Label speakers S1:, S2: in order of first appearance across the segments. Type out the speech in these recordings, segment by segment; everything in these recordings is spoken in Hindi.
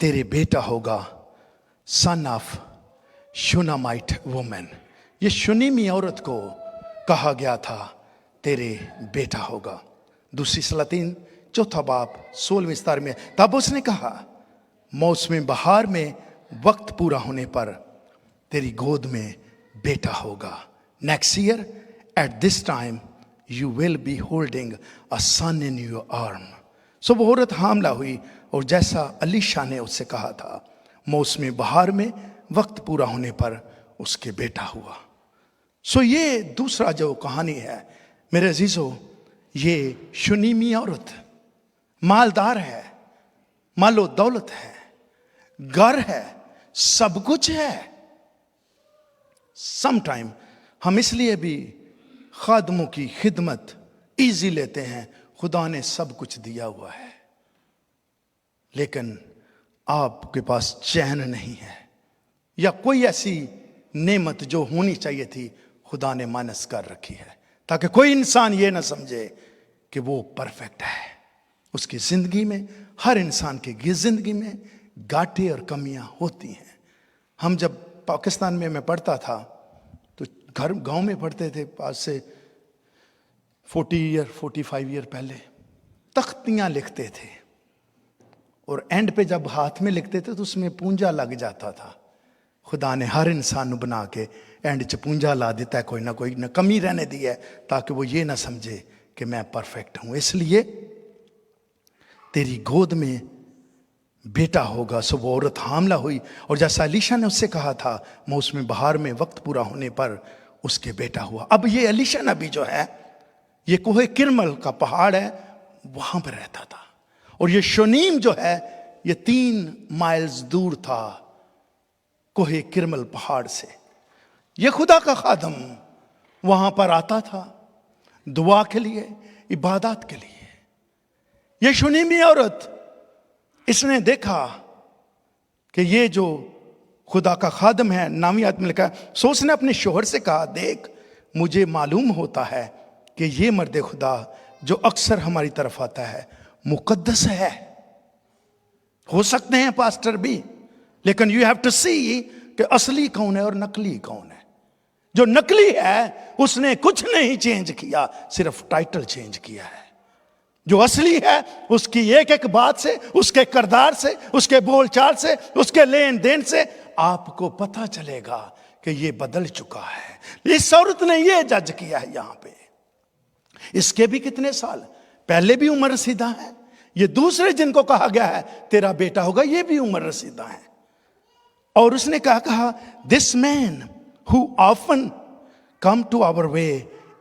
S1: तेरे बेटा होगा, सन ऑफ शूनामाइट वुमेन। ये शुनीमी औरत को कहा गया था तेरे बेटा होगा। दूसरी सलातीन चौथा बाब 16वें स्तर में, तब उसने कहा मौसम बहार में वक्त पूरा होने पर तेरी गोद में बेटा होगा। Next year at this time you will be holding a son in your arm. सो वो औरत हामला हुई और जैसा अलीशा ने उससे कहा था, मौसम बहार में वक्त पूरा होने पर उसके बेटा हुआ। सो ये दूसरा जो कहानी है मेरे अजीजों, ये शुनीमी औरत मालदार है, मालो दौलत है, घर है, सब कुछ है। समटाइम हम इसलिए भी खादमों की खिदमत इजी लेते हैं, खुदा ने सब कुछ दिया हुआ है, लेकिन आपके पास चैन नहीं है, या कोई ऐसी नेमत जो होनी चाहिए थी खुदा ने मानस कर रखी है, ताकि कोई इंसान ये ना समझे कि वो परफेक्ट है। उसकी जिंदगी में, हर इंसान की जिंदगी में घाटे और कमियां होती हैं। हम जब पाकिस्तान में मैं पढ़ता था तो घर गांव में पढ़ते थे, आज से 45 ईयर पहले तख्तियां लिखते थे, और एंड पे जब हाथ में लिखते थे तो उसमें पूंजा लग जाता था। खुदा ने हर इंसान बना के एंड च पूंजा ला देता है, कोई ना कमी रहने दी है, ताकि वो ये ना समझे कि मैं परफेक्ट हूं। इसलिए तेरी गोद में बेटा होगा। सो वो औरत हामला हुई और जैसा अलीशा ने उससे कहा था, मौसम बहार में वक्त पूरा होने पर उसके बेटा हुआ। अब ये अलीशा नबी जो है, ये कोहे किरमल का पहाड़ है, वहां पर रहता था, और ये शोनीम जो है ये 3 माइल्स दूर था कोहे किरमल पहाड़ से। ये खुदा का खादम वहां पर आता था दुआ के लिए, इबादत के लिए। ये शुनीमी औरत, इसने देखा कि ये जो खुदा का खादम है, नामी आदमी लिखा है, सो उसने अपने शोहर से कहा, देख मुझे मालूम होता है कि ये मर्द खुदा जो अक्सर हमारी तरफ आता है मुकद्दस है। हो सकते हैं पास्टर भी, लेकिन यू हैव टू सी कि असली कौन है और नकली कौन है। जो नकली है उसने कुछ नहीं चेंज किया, सिर्फ टाइटल चेंज किया है। जो असली है उसकी एक एक बात से, उसके किरदार से, उसके बोलचाल से, उसके लेन देन से आपको पता चलेगा कि ये बदल चुका है। इस औरत ने ये जज किया है यहां पे। इसके भी कितने साल पहले भी उम्र रसीदा है। ये दूसरे जिनको कहा गया है तेरा बेटा होगा, ये भी उम्र रसीदा है। और उसने कहा this man who often come to our way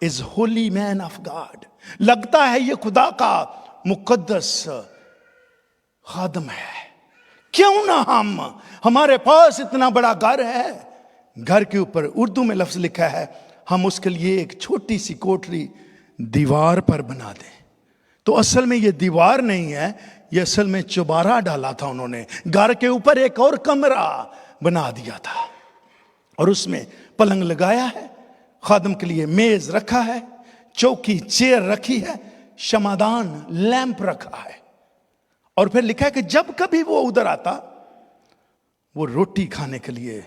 S1: is holy man of God. लगता है ये खुदा का मुकद्दस खादम है। क्यों ना हमारे पास इतना बड़ा घर है, घर के ऊपर उर्दू में लफ्ज लिखा है, हम उसके लिए एक छोटी सी कोठरी दीवार पर बना दें। तो असल में ये दीवार नहीं है, ये असल में चुबारा डाला था उन्होंने। घर के ऊपर एक और कमरा बना दिया था और उसमें पलंग लगाया है, खादम के लिए मेज रखा है, चौकी चेयर रखी है, शमादान लैंप रखा है। और फिर लिखा है कि जब कभी वो उधर आता, वो रोटी खाने के लिए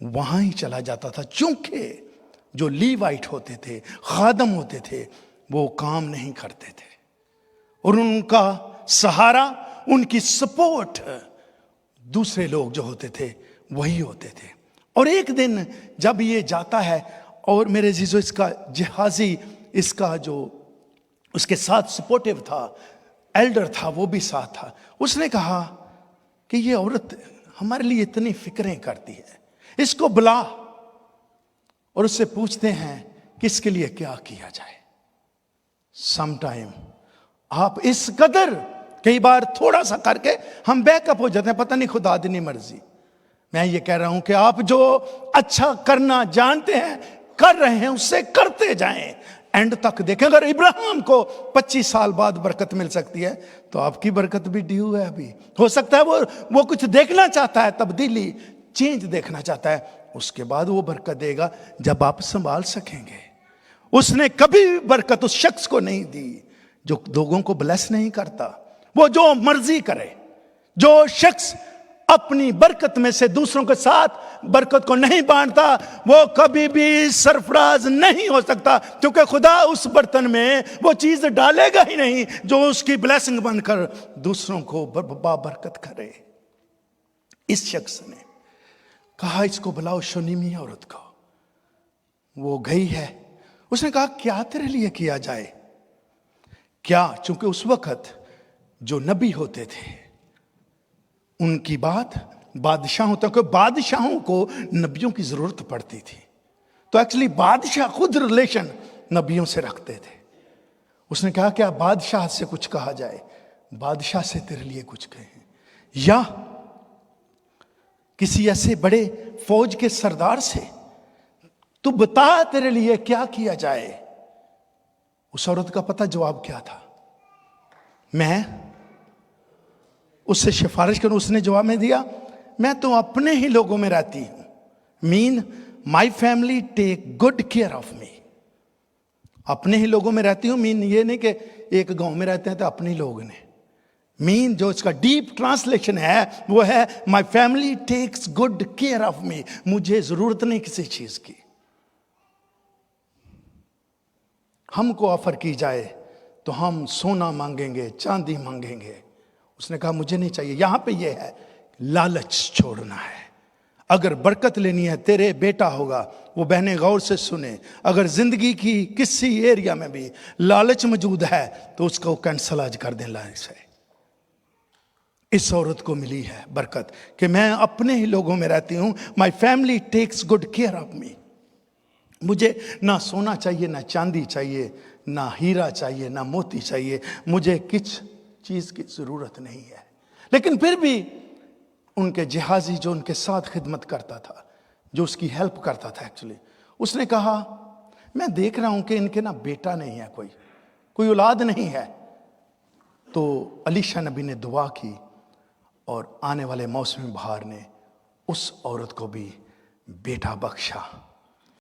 S1: वहां ही चला जाता था, चूंकि जो लीवाइट होते थे, खादम होते थे, वो काम नहीं करते थे और उनका सहारा, उनकी सपोर्ट दूसरे लोग जो होते थे वही होते थे। और एक दिन जब ये जाता है, और मेरे जीजो इसका जिहाजी, इसका जो उसके साथ सपोर्टिव था, एल्डर था, वो भी साथ था। उसने कहा कि ये औरत हमारे लिए इतनी फिक्रें करती है, इसको बुला और उससे पूछते हैं कि इसके लिए क्या किया जाए। समटाइम आप इस कदर, कई बार थोड़ा सा करके हम बैकअप हो जाते हैं, पता नहीं खुदा दी नहीं मर्जी। मैं ये कह रहा हूं कि आप जो अच्छा करना जानते हैं, कर रहे हैं, उससे करते जाएं, एंड तक देखें। अगर इब्राहिम को 25 साल बाद बरकत मिल सकती है, तो आपकी बरकत भी ड्यू है अभी। हो सकता है वो कुछ देखना चाहता है, तब्दीली, चेंज देखना चाहता है, उसके बाद वो बरकत देगा जब आप संभाल सकेंगे। उसने कभी भी बरकत उस शख्स को नहीं दी जो लोगों को ब्लेस नहीं करता। वो जो मर्जी करे, जो शख्स अपनी बरकत में से दूसरों के साथ बरकत को नहीं बांटता, वो कभी भी सरफराज नहीं हो सकता, क्योंकि खुदा उस बर्तन में वो चीज डालेगा ही नहीं जो उसकी ब्लेसिंग बनकर दूसरों को बरकत करे। इस शख्स ने कहा, इसको बुलाओ, शुनीमी औरत को। वो गई है। उसने कहा, क्या तेरे लिए किया जाए? क्या? चूंकि उस वक्त जो नबी होते थे उनकी बात बादशाहों तक, बादशाहों को नबियों की जरूरत पड़ती थी, तो एक्चुअली बादशाह खुद रिलेशन नबियों से रखते थे। उसने कहा, क्या बादशाह से कुछ कहा जाए? बादशाह से तेरे लिए कुछ कहें, या किसी ऐसे बड़े फौज के सरदार से, तू बता तेरे लिए क्या किया जाए? उस औरत का पता जवाब क्या था? मैं उससे सिफारिश करूं? उसने जवाब में दिया, मैं तो अपने ही लोगों में रहती हूं, mean my family take good care of me. अपने ही लोगों में रहती हूं, मीन ये नहीं कि एक गांव में रहते हैं तो अपने लोग ने, मीन जो इसका डीप ट्रांसलेशन है वो है, my family takes good care of me. मुझे जरूरत नहीं किसी चीज की। हमको ऑफर की जाए तो हम सोना मांगेंगे, चांदी मांगेंगे। उसने कहा, मुझे नहीं चाहिए। यहां पे ये है, लालच छोड़ना है। अगर बरकत लेनी है, तेरे बेटा होगा, वो बहनें गौर से सुने, अगर जिंदगी की किसी एरिया में भी लालच मौजूद है तो उसको कैंसल आज कर दें लाइन से। इस औरत को मिली है बरकत कि मैं अपने ही लोगों में रहती हूं, my family takes good care of me. मुझे ना सोना चाहिए, ना चांदी चाहिए, ना हीरा चाहिए, ना मोती चाहिए, मुझे किस चीज की जरूरत नहीं है। लेकिन फिर भी उनके जिहाजी जो उनके साथ खिदमत करता था, जो उसकी हेल्प करता था एक्चुअली, उसने कहा, मैं देख रहा हूं कि इनके ना बेटा नहीं है, कोई औलाद नहीं है। तो अलीशा नबी ने दुआ की और आने वाले मौसम बहार ने उस औरत को भी बेटा बख्शा।